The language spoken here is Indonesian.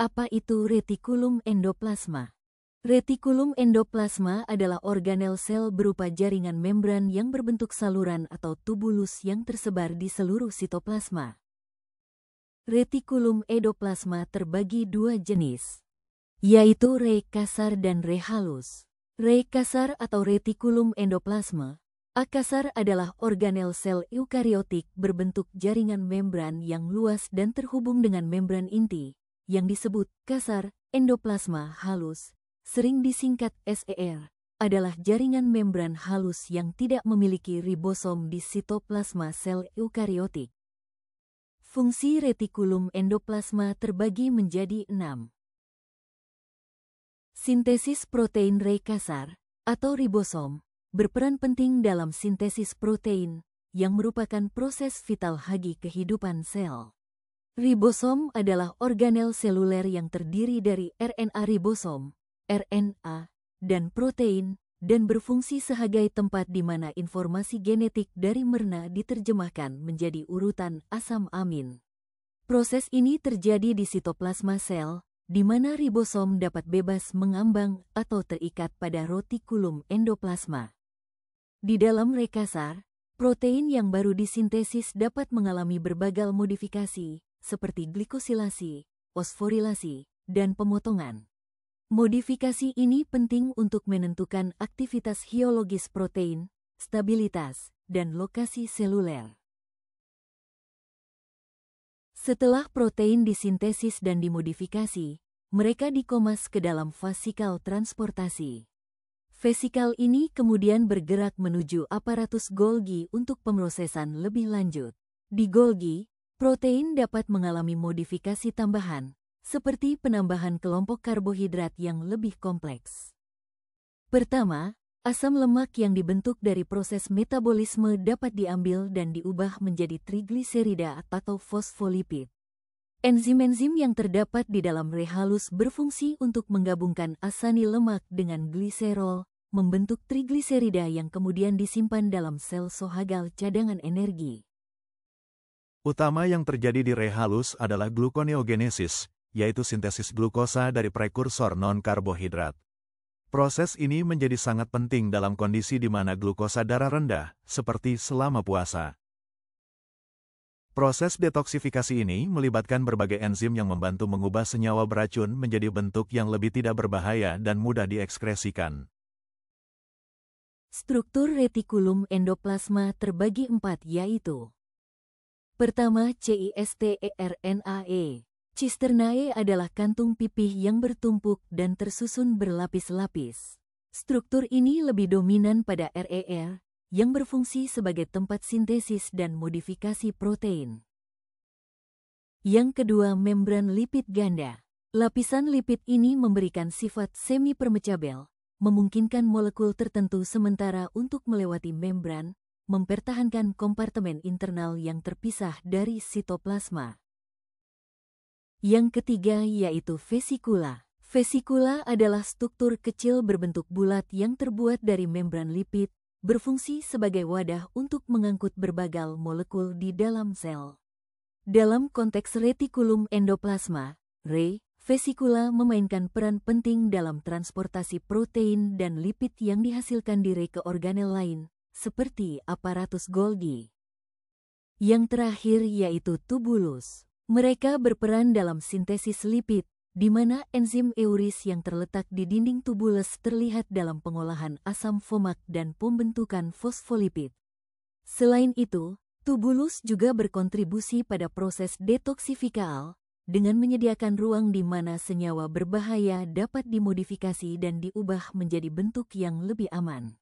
Apa itu retikulum endoplasma? Retikulum endoplasma adalah organel sel berupa jaringan membran yang berbentuk saluran atau tubulus yang tersebar di seluruh sitoplasma. Retikulum endoplasma terbagi dua jenis, yaitu re kasar dan re halus. Re kasar atau retikulum endoplasma, A kasar adalah organel sel eukariotik berbentuk jaringan membran yang luas dan terhubung dengan membran inti, yang disebut kasar. Endoplasma halus, sering disingkat SER, adalah jaringan membran halus yang tidak memiliki ribosom di sitoplasma sel eukariotik. Fungsi retikulum endoplasma terbagi menjadi 6. Sintesis protein re kasar, atau ribosom, berperan penting dalam sintesis protein, yang merupakan proses vital hagi kehidupan sel. Ribosom adalah organel seluler yang terdiri dari RNA ribosom, RNA, dan protein, dan berfungsi sebagai tempat di mana informasi genetik dari merna diterjemahkan menjadi urutan asam amin. Proses ini terjadi di sitoplasma sel, di mana ribosom dapat bebas mengambang atau terikat pada retikulum endoplasma. Di dalam re kasar, protein yang baru disintesis dapat mengalami berbagai modifikasi, seperti glikosilasi, fosforilasi, dan pemotongan. Modifikasi ini penting untuk menentukan aktivitas biologis protein, stabilitas, dan lokasi seluler. Setelah protein disintesis dan dimodifikasi, mereka dikemas ke dalam vasikal transportasi. Vasikal ini kemudian bergerak menuju aparatus Golgi untuk pemrosesan lebih lanjut. Di Golgi, protein dapat mengalami modifikasi tambahan, seperti penambahan kelompok karbohidrat yang lebih kompleks. Pertama, asam lemak yang dibentuk dari proses metabolisme dapat diambil dan diubah menjadi trigliserida atau fosfolipid. Enzim-enzim yang terdapat di dalam re halus berfungsi untuk menggabungkan asani lemak dengan gliserol, membentuk trigliserida yang kemudian disimpan dalam sel sohagal cadangan energi. Utama yang terjadi di re halus adalah gluconeogenesis, yaitu sintesis glukosa dari prekursor non-karbohidrat. Proses ini menjadi sangat penting dalam kondisi di mana glukosa darah rendah, seperti selama puasa. Proses detoksifikasi ini melibatkan berbagai enzim yang membantu mengubah senyawa beracun menjadi bentuk yang lebih tidak berbahaya dan mudah diekskresikan. Struktur retikulum endoplasma terbagi 4 yaitu: pertama, cisternae. Cisternae adalah kantung pipih yang bertumpuk dan tersusun berlapis-lapis. Struktur ini lebih dominan pada RER, yang berfungsi sebagai tempat sintesis dan modifikasi protein. Yang kedua, membran lipid ganda. Lapisan lipid ini memberikan sifat semi-permeabel, memungkinkan molekul tertentu sementara untuk melewati membran, mempertahankan kompartemen internal yang terpisah dari sitoplasma. Yang ketiga yaitu vesikula. Vesikula adalah struktur kecil berbentuk bulat yang terbuat dari membran lipid, berfungsi sebagai wadah untuk mengangkut berbagai molekul di dalam sel. Dalam konteks retikulum endoplasma, vesikula memainkan peran penting dalam transportasi protein dan lipid yang dihasilkan di ke organel lain, seperti aparatus Golgi. Yang terakhir yaitu tubulus. Mereka berperan dalam sintesis lipid, di mana enzim euris yang terletak di dinding tubulus terlihat dalam pengolahan asam fomak dan pembentukan fosfolipid. Selain itu, tubulus juga berkontribusi pada proses detoksifikal, dengan menyediakan ruang di mana senyawa berbahaya dapat dimodifikasi dan diubah menjadi bentuk yang lebih aman.